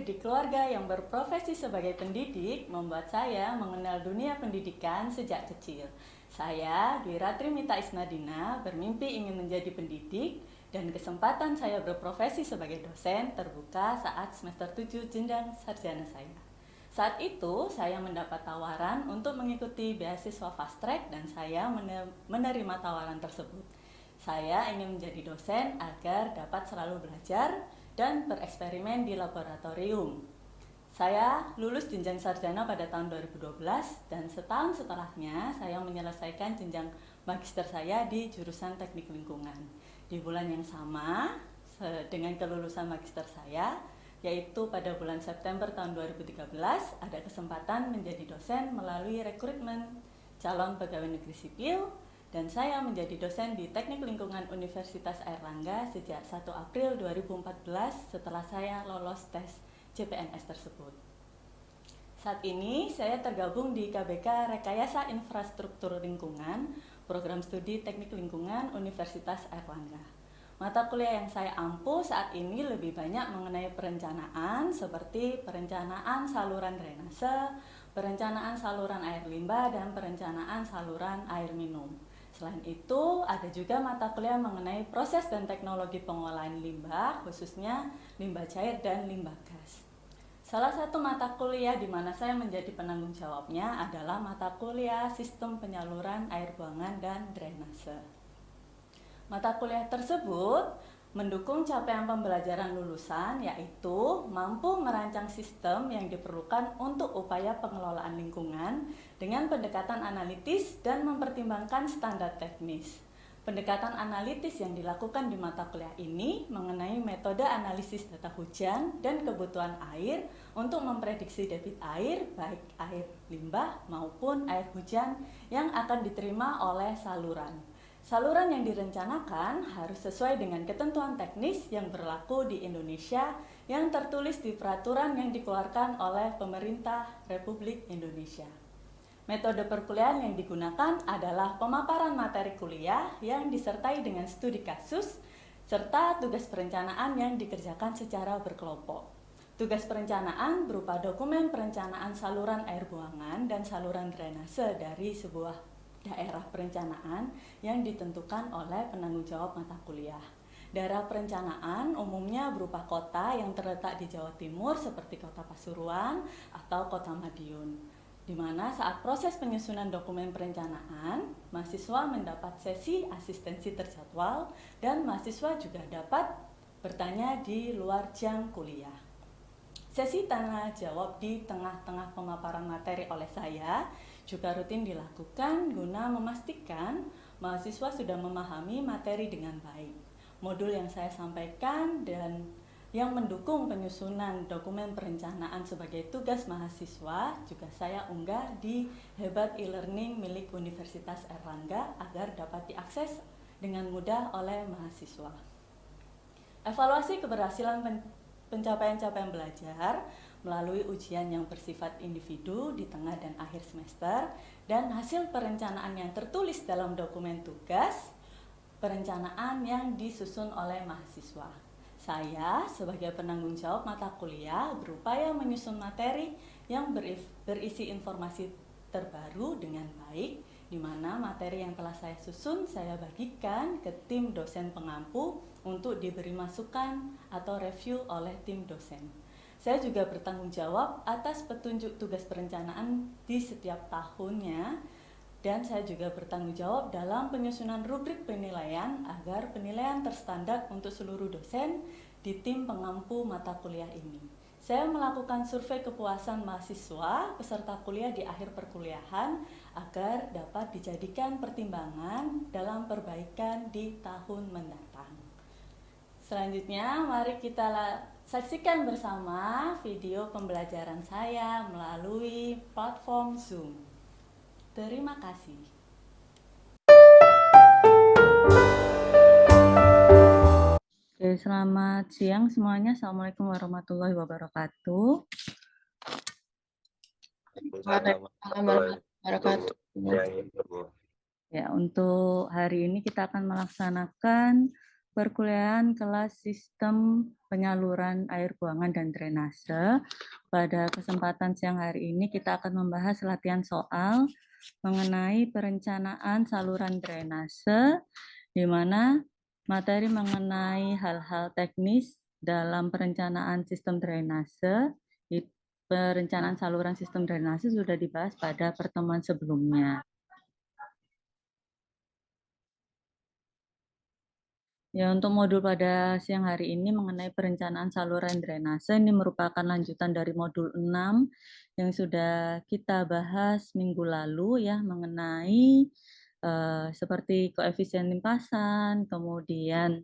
mendidik keluarga yang berprofesi sebagai pendidik membuat saya mengenal dunia pendidikan sejak kecil. Saya, Dwi Ratri Mita Isnadina, bermimpi ingin menjadi pendidik dan kesempatan saya berprofesi sebagai dosen terbuka saat semester 7 jenjang sarjana saya. Saat itu, saya mendapat tawaran untuk mengikuti beasiswa fast track dan saya menerima tawaran tersebut. Saya ingin menjadi dosen agar dapat selalu belajar dan bereksperimen di laboratorium. Saya lulus jenjang sarjana pada tahun 2012 dan setahun setelahnya saya menyelesaikan jenjang magister saya di jurusan Teknik Lingkungan. Di bulan yang sama dengan kelulusan magister saya, yaitu pada bulan September tahun 2013, ada kesempatan menjadi dosen melalui rekrutmen calon pegawai negeri sipil dan saya menjadi dosen di Teknik Lingkungan Universitas Airlangga sejak 1 April 2014 setelah saya lolos tes CPNS tersebut. Saat ini saya tergabung di KBK Rekayasa Infrastruktur Lingkungan, program studi Teknik Lingkungan Universitas Airlangga. Mata kuliah yang saya ampu saat ini lebih banyak mengenai perencanaan seperti perencanaan saluran drainase, perencanaan saluran air limbah, dan perencanaan saluran air minum. Selain itu, ada juga mata kuliah mengenai proses dan teknologi pengolahan limbah, khususnya limbah cair dan limbah gas. Salah satu mata kuliah di mana saya menjadi penanggung jawabnya adalah mata kuliah Sistem Penyaluran Air Buangan dan Drainase. Mata kuliah tersebut mendukung capaian pembelajaran lulusan, yaitu mampu merancang sistem yang diperlukan untuk upaya pengelolaan lingkungan dengan pendekatan analitis dan mempertimbangkan standar teknis. Pendekatan analitis yang dilakukan di mata kuliah ini mengenai metode analisis data hujan dan kebutuhan air untuk memprediksi debit air, baik air limbah maupun air hujan yang akan diterima oleh saluran. Saluran yang direncanakan harus sesuai dengan ketentuan teknis yang berlaku di Indonesia yang tertulis di peraturan yang dikeluarkan oleh Pemerintah Republik Indonesia. Metode perkuliahan yang digunakan adalah pemaparan materi kuliah yang disertai dengan studi kasus serta tugas perencanaan yang dikerjakan secara berkelompok. Tugas perencanaan berupa dokumen perencanaan saluran air buangan dan saluran drainase dari sebuah daerah perencanaan yang ditentukan oleh penanggung jawab mata kuliah. Daerah perencanaan umumnya berupa kota yang terletak di Jawa Timur seperti Kota Pasuruan atau Kota Madiun, di mana saat proses penyusunan dokumen perencanaan, mahasiswa mendapat sesi asistensi terjadwal dan mahasiswa juga dapat bertanya di luar jam kuliah. Sesi tanya jawab di tengah-tengah pemaparan materi oleh saya juga rutin dilakukan guna memastikan mahasiswa sudah memahami materi dengan baik. Modul yang saya sampaikan dan yang mendukung penyusunan dokumen perencanaan sebagai tugas mahasiswa juga saya unggah di Hebat e-learning milik Universitas Airlangga agar dapat diakses dengan mudah oleh mahasiswa. Evaluasi keberhasilan pencapaian-capaian belajar melalui ujian yang bersifat individu di tengah dan akhir semester dan hasil perencanaan yang tertulis dalam dokumen tugas perencanaan yang disusun oleh mahasiswa. Saya sebagai penanggung jawab mata kuliah berupaya menyusun materi yang berisi informasi terbaru dengan baik, di mana materi yang telah saya susun saya bagikan ke tim dosen pengampu untuk diberi masukan atau review oleh tim dosen. Saya juga bertanggung jawab atas petunjuk tugas perencanaan di setiap tahunnya dan saya juga bertanggung jawab dalam penyusunan rubrik penilaian agar penilaian terstandar untuk seluruh dosen di tim pengampu mata kuliah ini. Saya melakukan survei kepuasan mahasiswa peserta kuliah di akhir perkuliahan agar dapat dijadikan pertimbangan dalam perbaikan di tahun mendatang. Selanjutnya, mari kita saksikan bersama video pembelajaran saya melalui platform Zoom. Terima kasih. Oke, selamat siang semuanya. Assalamualaikum warahmatullahi wabarakatuh. Waalaikumsalam warahmatullahi wabarakatuh. Ya, untuk hari ini kita akan melaksanakan perkuliahan kelas sistem penyaluran air buangan dan drainase. Pada kesempatan siang hari ini kita akan membahas latihan soal mengenai perencanaan saluran drainase, di mana materi mengenai hal-hal teknis dalam perencanaan sistem drainase, perencanaan saluran sistem drainase sudah dibahas pada pertemuan sebelumnya. Ya, untuk modul pada siang hari ini mengenai perencanaan saluran drainase, ini merupakan lanjutan dari modul 6 yang sudah kita bahas minggu lalu ya, mengenai seperti koefisien limpasan, kemudian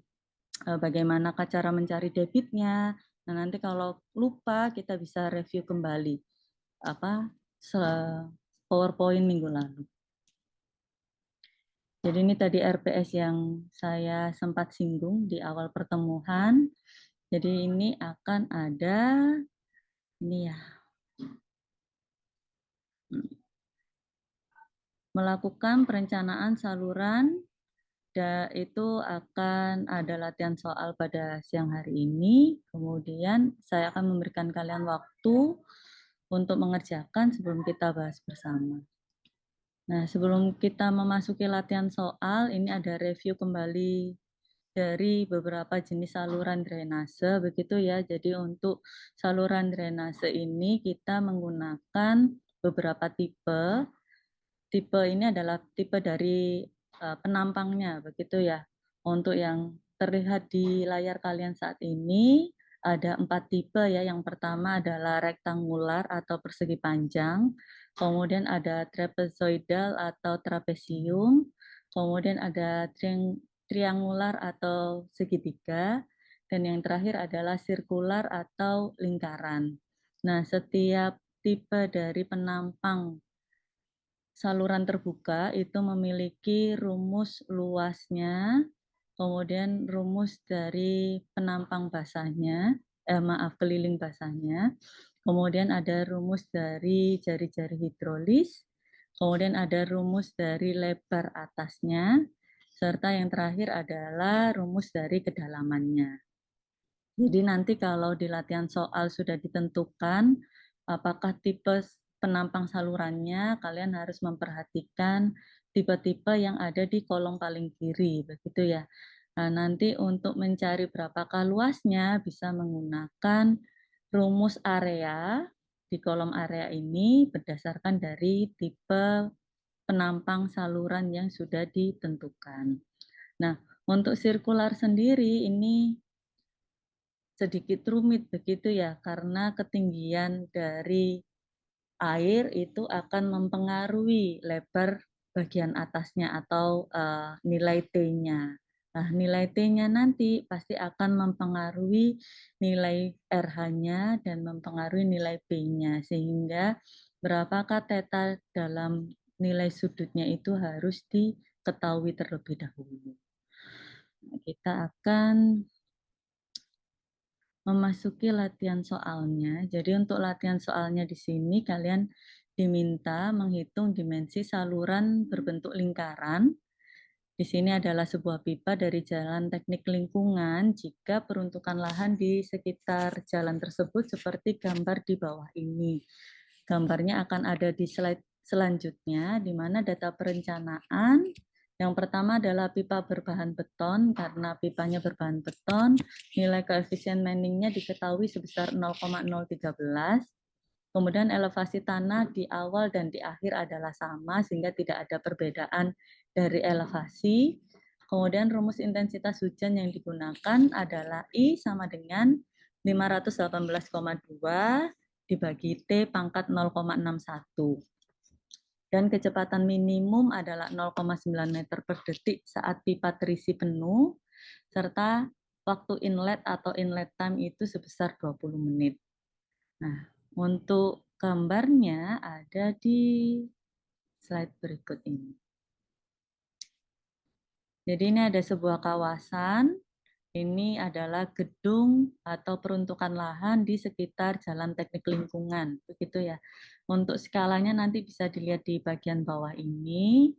bagaimana cara mencari debitnya. Nah, nanti kalau lupa kita bisa review kembali PowerPoint minggu lalu. Jadi ini tadi RPS yang saya sempat singgung di awal pertemuan. Jadi ini akan ada, ini ya, melakukan perencanaan saluran, itu akan ada latihan soal pada siang hari ini. Kemudian saya akan memberikan kalian waktu untuk mengerjakan sebelum kita bahas bersama. Nah, sebelum kita memasuki latihan soal, ini ada review kembali dari beberapa jenis saluran drainase, begitu ya. Jadi untuk saluran drainase ini kita menggunakan beberapa tipe. Tipe ini adalah tipe dari penampangnya, begitu ya. Untuk yang terlihat di layar kalian saat ini, ada 4 tipe ya. Yang pertama adalah rektangular atau persegi panjang, kemudian ada trapezoidal atau trapesium, kemudian ada triangular atau segitiga, dan yang terakhir adalah sirkular atau lingkaran. Nah, setiap tipe dari penampang saluran terbuka itu memiliki rumus luasnya, kemudian rumus dari penampang basahnya, keliling basahnya, kemudian ada rumus dari jari-jari hidrolis, kemudian ada rumus dari lebar atasnya, serta yang terakhir adalah rumus dari kedalamannya. Jadi nanti kalau di latihan soal sudah ditentukan apakah tipe penampang salurannya, kalian harus memperhatikan tipe-tipe yang ada di kolom paling kiri, begitu ya. Nah, nanti untuk mencari berapakah luasnya bisa menggunakan rumus area di kolom area ini berdasarkan dari tipe penampang saluran yang sudah ditentukan. Nah, untuk sirkular sendiri ini sedikit rumit begitu ya, karena ketinggian dari air itu akan mempengaruhi lebar bagian atasnya atau nilai T-nya. Nah, nilai T-nya nanti pasti akan mempengaruhi nilai RH-nya dan mempengaruhi nilai P-nya, sehingga berapakah theta dalam nilai sudutnya itu harus diketahui terlebih dahulu. Nah, kita akan memasuki latihan soalnya. Jadi untuk latihan soalnya di sini kalian diminta menghitung dimensi saluran berbentuk lingkaran. Di sini adalah sebuah pipa dari jalan teknik lingkungan jika peruntukan lahan di sekitar jalan tersebut seperti gambar di bawah ini. Gambarnya akan ada di slide selanjutnya, di mana data perencanaan yang pertama adalah pipa berbahan beton, karena pipanya berbahan beton, nilai koefisien Manningnya diketahui sebesar 0,013. Kemudian elevasi tanah di awal dan di akhir adalah sama, sehingga tidak ada perbedaan dari elevasi. Kemudian rumus intensitas hujan yang digunakan adalah I sama dengan 518,2 dibagi T pangkat 0,61. Dan kecepatan minimum adalah 0,9 meter per detik saat pipa terisi penuh, serta waktu inlet atau inlet time itu sebesar 20 menit. Nah, untuk gambarnya ada di slide berikut ini. Jadi ini ada sebuah kawasan, ini adalah gedung atau peruntukan lahan di sekitar jalan teknik lingkungan, begitu ya. Untuk skalanya nanti bisa dilihat di bagian bawah ini.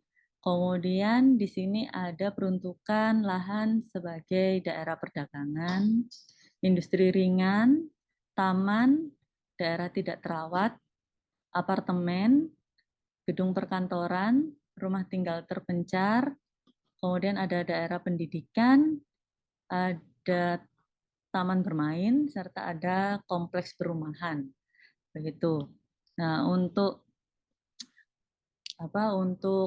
Kemudian di sini ada peruntukan lahan sebagai daerah perdagangan, industri ringan, taman, daerah tidak terawat, apartemen, gedung perkantoran, rumah tinggal terpencar, kemudian ada daerah pendidikan, ada taman bermain, serta ada kompleks perumahan. Begitu. Nah, untuk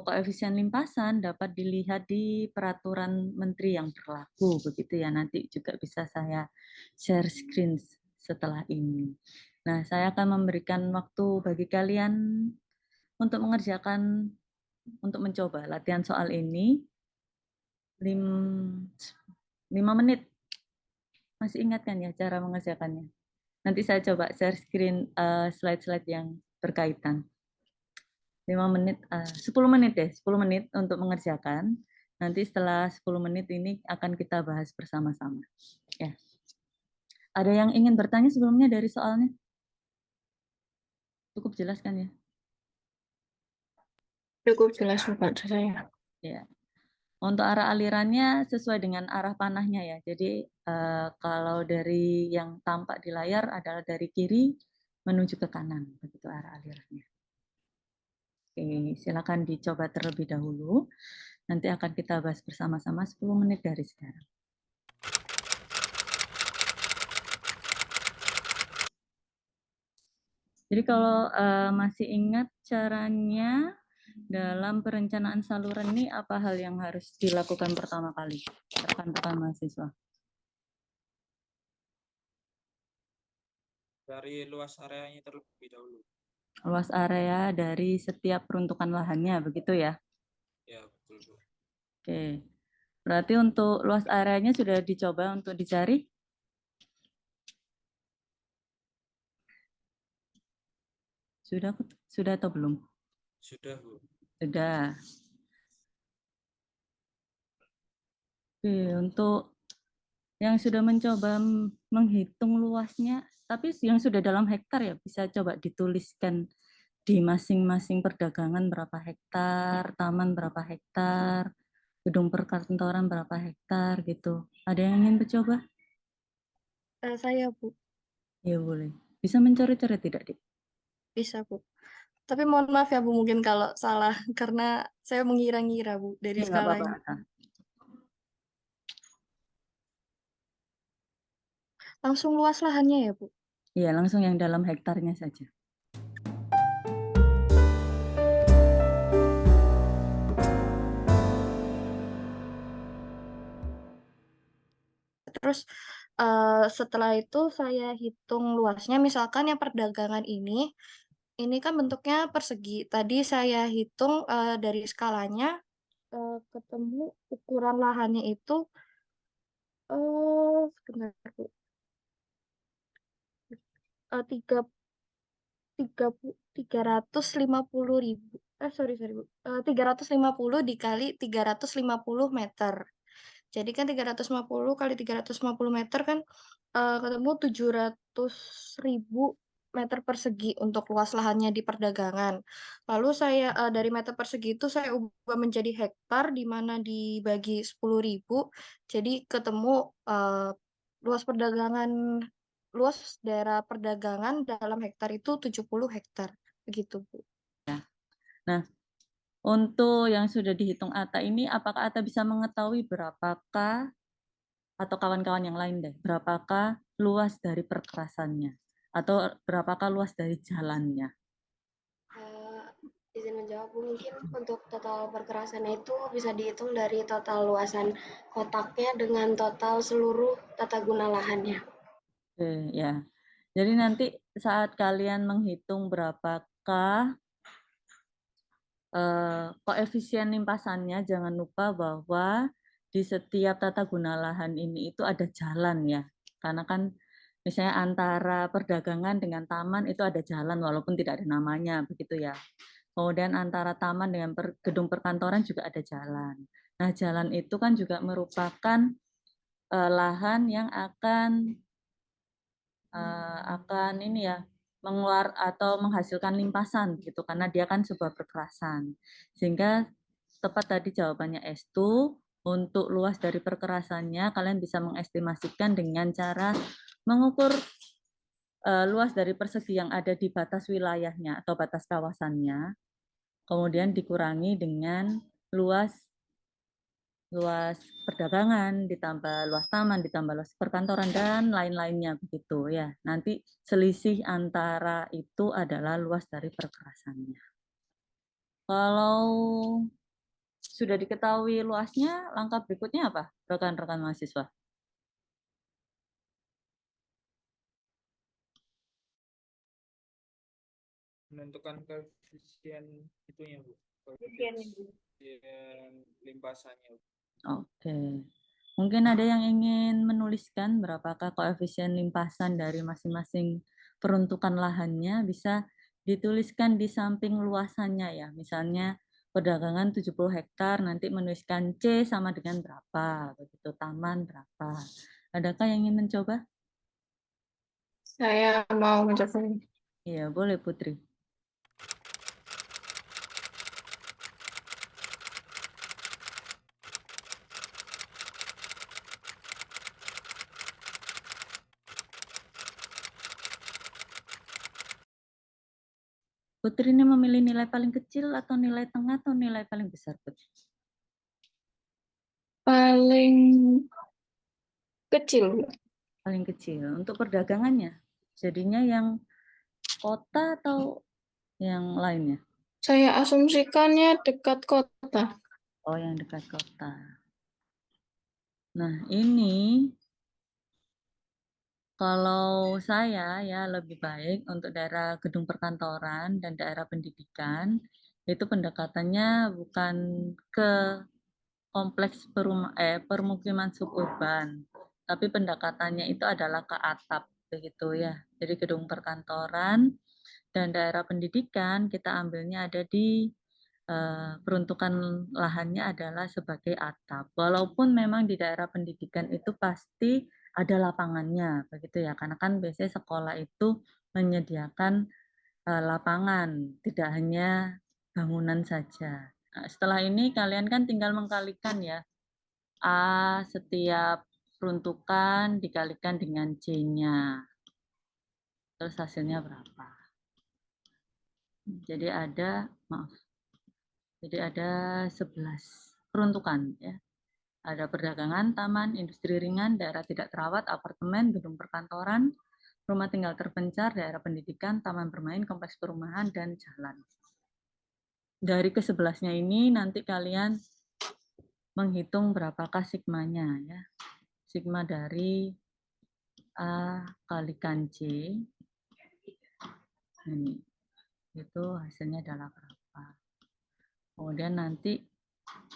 koefisien limpasan dapat dilihat di peraturan menteri yang berlaku, begitu ya. Nanti juga bisa saya share screen setelah ini. Nah, saya akan memberikan waktu bagi kalian untuk mengerjakan, untuk mencoba latihan soal ini 5 menit. Masih ingat kan ya cara mengerjakannya? Nanti saya coba share screen slide-slide yang berkaitan. 5 menit, 10 menit deh, 10 menit untuk mengerjakan. Nanti setelah 10 menit ini akan kita bahas bersama-sama. Ya. Ada yang ingin bertanya sebelumnya dari soalnya? Cukup jelas kan ya? Cukup jelas buat saya. Ya. Untuk arah alirannya sesuai dengan arah panahnya ya. Jadi kalau dari yang tampak di layar adalah dari kiri menuju ke kanan, begitu arah alirannya. Oke, silakan dicoba terlebih dahulu. Nanti akan kita bahas bersama-sama 10 menit dari sekarang. Jadi kalau masih ingat caranya dalam perencanaan saluran ini, apa hal yang harus dilakukan pertama kali rekan-rekan mahasiswa? Dari luas areanya terlebih dahulu. Luas area dari setiap peruntukan lahannya, begitu ya? Ya, betul, Bu. Oke. Berarti untuk luas areanya sudah dicoba untuk dicari? Sudah atau belum? Sudah, Bu. Sudah. Oke, untuk yang sudah mencoba menghitung luasnya, tapi yang sudah dalam hektar ya, bisa coba dituliskan di masing-masing perdagangan berapa hektar, taman berapa hektar, gedung perkantoran berapa hektar gitu. Ada yang ingin mencoba? Saya, Bu. Ya boleh. Bisa mencoret-coret tidak, Dik? Bisa, Bu. Tapi mohon maaf ya, Bu, mungkin kalau salah. Karena saya mengira-ngira, Bu, dari Ya nggak apa-apa. skalanya. Langsung luas lahannya ya, Bu? Iya, langsung yang dalam hektarnya saja. Terus setelah itu saya hitung luasnya. Misalkan yang perdagangan ini kan bentuknya persegi. Tadi saya hitung dari skalanya, ketemu ukuran lahannya itu, sebentar, Bu. Tiga 350.000, sorry Bu, 350 dikali 350 meter. Jadi kan 350 kali 350 meter kan ketemu 700.000 meter persegi untuk luas lahannya di perdagangan. Lalu saya dari meter persegi itu saya ubah menjadi hektar, di mana dibagi 10.000, jadi ketemu luas perdagangan, luas daerah perdagangan dalam hektar itu 70 hektar. Begitu, Bu. Nah, untuk yang sudah dihitung Ata ini, apakah Ata bisa mengetahui berapakah, atau kawan-kawan yang lain deh, berapakah luas dari perkerasannya? Atau berapakah luas dari jalannya? Izin menjawab, Bu, mungkin untuk total perkerasannya itu bisa dihitung dari total luasan kotaknya dengan total seluruh tata guna lahannya. Oke, ya. Jadi nanti saat kalian menghitung berapakah koefisien limpasannya, jangan lupa bahwa di setiap tata guna lahan ini itu ada jalan ya. Karena kan misalnya antara perdagangan dengan taman itu ada jalan walaupun tidak ada namanya, begitu ya. Kemudian antara taman dengan gedung perkantoran juga ada jalan. Nah, jalan itu kan juga merupakan lahan yang akan ini ya, mengeluar atau menghasilkan limpasan gitu, karena dia kan sebuah perkerasan. Sehingga tepat tadi jawabannya S2. Untuk luas dari perkerasannya, kalian bisa mengestimasikan dengan cara mengukur luas dari persegi yang ada di batas wilayahnya atau batas kawasannya, kemudian dikurangi dengan luas perdagangan, ditambah luas taman, ditambah luas perkantoran, dan lain-lainnya begitu ya. Nanti selisih antara itu adalah luas dari perkerasannya. Kalau sudah diketahui luasnya, langkah berikutnya apa, rekan-rekan mahasiswa? Menentukan koefisien itunya, Bu. Koefisien limpasannya. Oke. Mungkin ada yang ingin menuliskan berapakah koefisien limpasan dari masing-masing peruntukan lahannya, bisa dituliskan di samping luasannya ya. Misalnya perdagangan 70 hektar, nanti menuliskan C sama dengan berapa, begitu, taman berapa. Adakah yang ingin mencoba? Saya mau mencoba. Iya, boleh Putri. Putri ini memilih nilai paling kecil atau nilai tengah atau nilai paling besar, Putri? Paling kecil. Paling kecil. Untuk perdagangannya, jadinya yang kota atau yang lainnya? Saya asumsikannya dekat kota. Oh, yang dekat kota. Nah, ini kalau saya ya lebih baik untuk daerah gedung perkantoran dan daerah pendidikan, itu pendekatannya bukan ke kompleks permukiman suburban, tapi pendekatannya itu adalah ke atap begitu ya. Jadi gedung perkantoran dan daerah pendidikan kita ambilnya ada di peruntukan lahannya adalah sebagai atap. Walaupun memang di daerah pendidikan itu pasti ada lapangannya, begitu ya. Karena kan biasanya sekolah itu menyediakan lapangan, tidak hanya bangunan saja. Nah, setelah ini kalian kan tinggal mengkalikan ya. A setiap peruntukan dikalikan dengan C-nya. Terus hasilnya berapa? Jadi ada 11 peruntukan ya. Ada perdagangan, taman, industri ringan, daerah tidak terawat, apartemen, gedung perkantoran, rumah tinggal terpencar, daerah pendidikan, taman bermain, kompleks perumahan, dan jalan. Dari ke-11-nya ini nanti kalian menghitung berapakah sigmanya ya. Sigma dari A kalikan C. Ini. Itu hasilnya adalah berapa. Kemudian nanti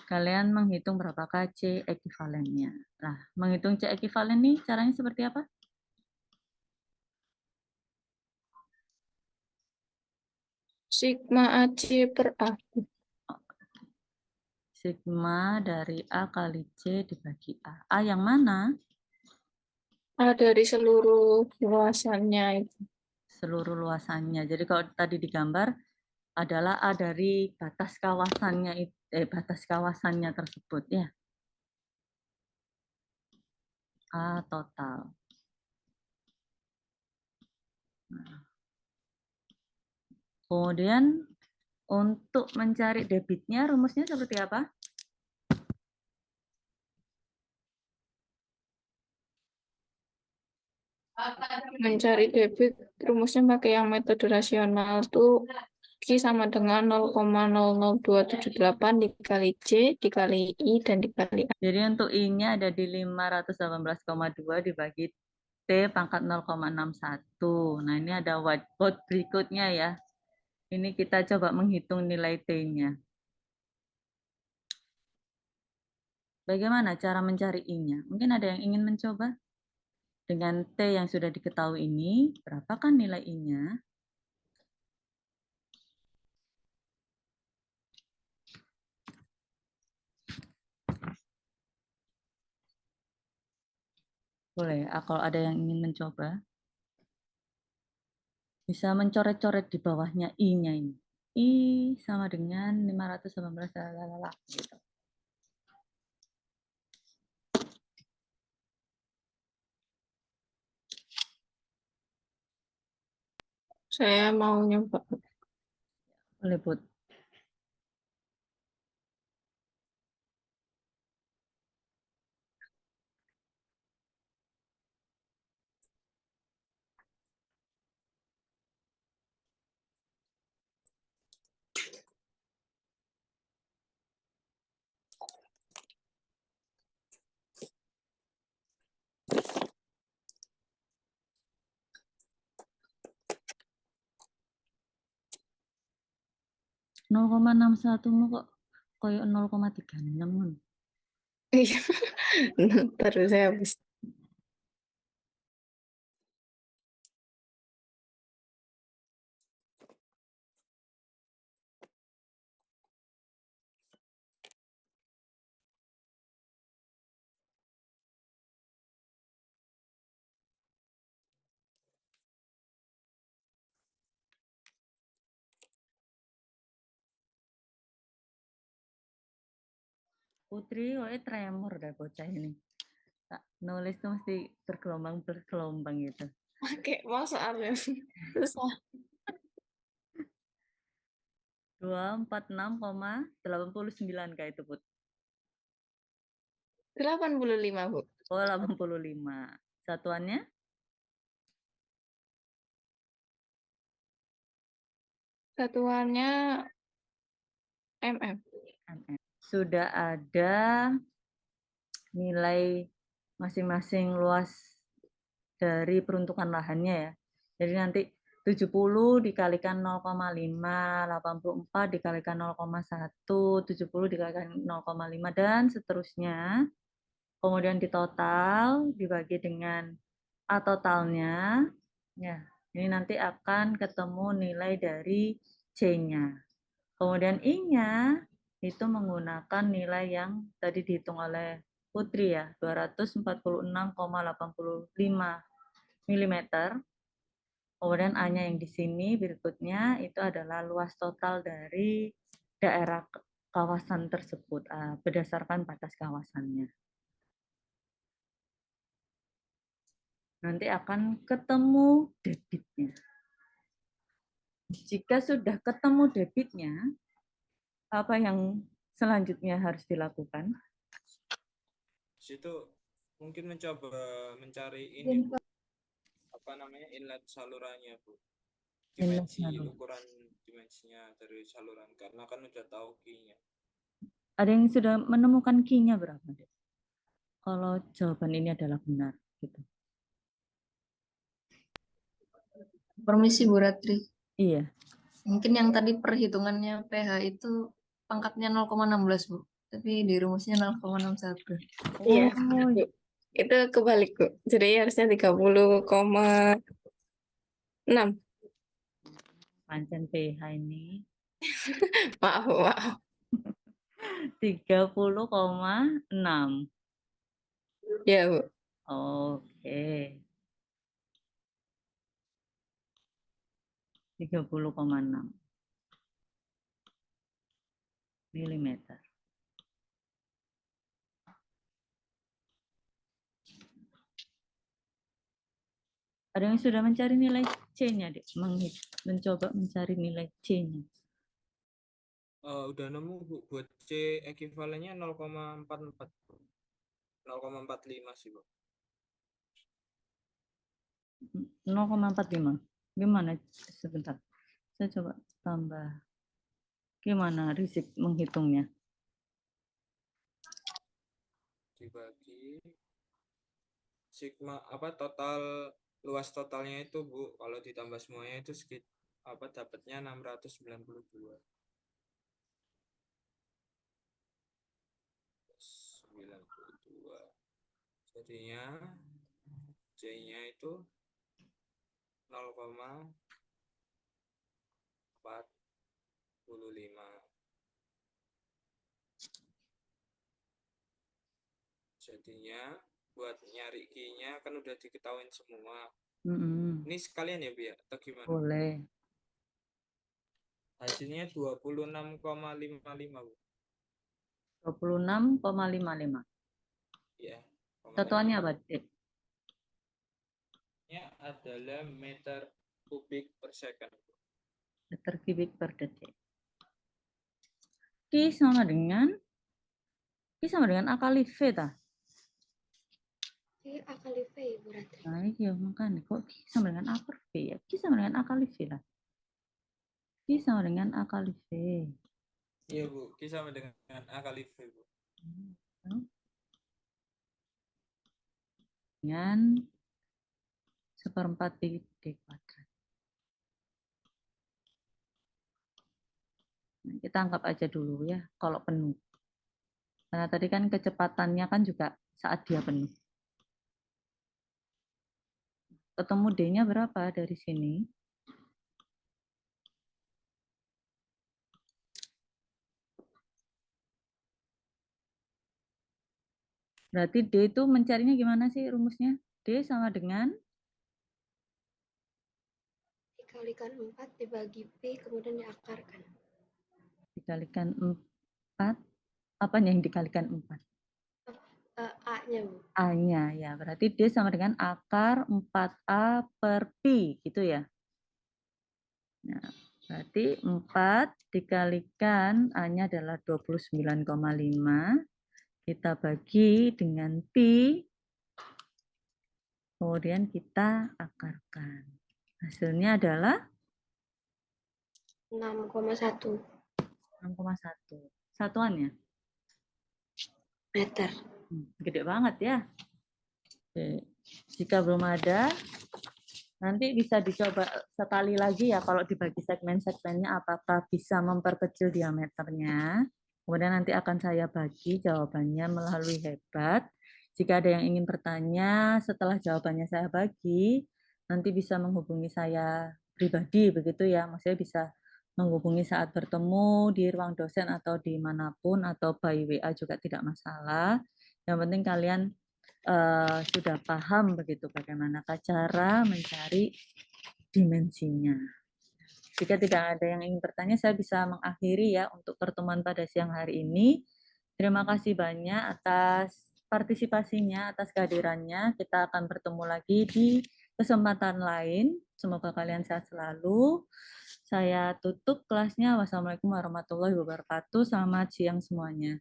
kalian menghitung berapakah C ekivalennya. Nah, menghitung C ekivalen nih caranya seperti apa? Sigma AC per A. Sigma dari A kali C dibagi A. A yang mana? A dari seluruh luasannya itu. Seluruh luasannya. Jadi kalau tadi digambar adalah A dari batas kawasannya batas kawasannya tersebut ya. A total. Nah. Kemudian untuk mencari debitnya rumusnya seperti apa? Mencari debit, rumusnya pakai yang metode rasional tuh Q sama dengan 0,00278 dikali C, dikali I, dan dikali A. Jadi untuk I-nya ada di 518,2 dibagi T pangkat 0,61. Nah ini ada whiteboard berikutnya ya. Ini kita coba menghitung nilai T-nya. Bagaimana cara mencari I-nya? Mungkin ada yang ingin mencoba? Dengan T yang sudah diketahui ini, berapakah nilai I-nya? Boleh, kalau ada yang ingin mencoba. Bisa mencoret-coret di bawahnya I-nya ini. I sama dengan 518 lalala gitu. Saya mau nyoba. Boleh, Put. Nol koma enam satu mu kok koyo 0,36 ngono. Iya. Terus saya habis. Putri, kok tremor dah bocah ini. Tak nulis tuh mesti bergelombang gitu. Pakai mau soalnya susah. 246,89 kayak itu, Put. 85, Bu. Oh, 85. Satuannya? Satuannya mm. mm. Sudah ada nilai masing-masing luas dari peruntukan lahannya ya. Jadi nanti 70 dikalikan 0,5, 84 dikalikan 0,1, 70 dikalikan 0,5 dan seterusnya. Kemudian ditotal dibagi dengan A totalnya. Ya, ini nanti akan ketemu nilai dari C-nya. Kemudian I-nya itu menggunakan nilai yang tadi dihitung oleh Putri ya, 246,85 mm. Kemudian A-nya yang di sini berikutnya itu adalah luas total dari daerah kawasan tersebut berdasarkan batas kawasannya. Nanti akan ketemu debitnya. Jika sudah ketemu debitnya, apa yang selanjutnya harus dilakukan? Situ mungkin mencoba mencari ini, Bu. Apa namanya? Inlet salurannya, Bu. Ukuran dimensinya dari saluran karena kan udah tahu key-nya. Ada yang sudah menemukan key-nya berapa, Dek? Kalau jawaban ini adalah benar gitu. Permisi Bu Ratri. Iya. Mungkin yang tadi perhitungannya pH itu pangkatnya 0,16 Bu. Tapi di rumusnya 0,61. Iya, Oh, Bu. Itu kebalik, Bu. Jadi harusnya 30,6. pancen pH ini Maaf, Bu, maaf. 30,6. Ya, Bu. Oke. 30,6 mm. Ada yang sudah mencari nilai C-nya, Dek? Mencoba mencari nilai C-nya. Udah nemu, Bu. Buat C ekivalennya 0,44. 0,45 sih, Bu. 0,45. Gimana? Sebentar. Saya coba tambah. Gimana Rizky menghitungnya? Dibagi sigma total luas totalnya itu, Bu, kalau ditambah semuanya itu dapatnya 692. 92. Jadinya C-nya itu 0,45. Jadinya buat nyari key-nya kan udah diketahuin semua. Ini sekalian ya, Bu ya? Atau gimana? Boleh. Hasilnya 26,55, Bu. 26,55. Ya. Satuannya apa, Dek? Ini adalah meter kubik per second. Meter kubik per detik. Q sama dengan A kali V tah. Ini A kali V, Ibu Ratri. Nah, iya makanya kok Q sama dengan A per V ya? Q sama dengan A kali V lah. Q sama dengan A kali V. Iya, Bu. Q sama dengan A kali V, Bu. Dengan 1/4 D kuadrat. Nah, kita anggap aja dulu ya kalau penuh. Karena tadi kan kecepatannya kan juga saat dia penuh. Ketemu D-nya berapa dari sini? Berarti D itu mencarinya gimana sih rumusnya? D sama dengan? Dikalikan 4 dibagi P, kemudian diakarkan. Dikalikan 4. Apanya yang dikalikan 4? A-nya, Bu. A-nya ya. Berarti D sama dengan akar 4A per Pi. Gitu ya. Nah, berarti 4 dikalikan A-nya adalah 29,5. Kita bagi dengan Pi. Kemudian kita akarkan. Hasilnya adalah 6,1 6,1. Satuannya? meter. Gede banget ya. Oke. Jika belum ada, nanti bisa dicoba sekali lagi ya kalau dibagi segmen-segmennya apakah bisa memperkecil diameternya. Kemudian nanti akan saya bagi jawabannya melalui hebat. Jika ada yang ingin bertanya setelah jawabannya saya bagi, nanti bisa menghubungi saya pribadi begitu ya. Maksudnya bisa menghubungi saat bertemu di ruang dosen atau dimanapun atau by WA juga tidak masalah. Yang penting kalian sudah paham begitu bagaimana cara mencari dimensinya. Jika tidak ada yang ingin bertanya, saya bisa mengakhiri ya untuk pertemuan pada siang hari ini. Terima kasih banyak atas partisipasinya, atas kehadirannya. Kita akan bertemu lagi di kesempatan lain. Semoga kalian sehat selalu. Saya tutup kelasnya. Wassalamualaikum warahmatullahi wabarakatuh. Selamat siang semuanya.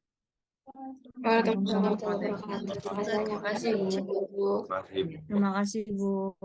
Waalaikumsalam. Terima kasih, Bu. Bu. Terima kasih, Bu.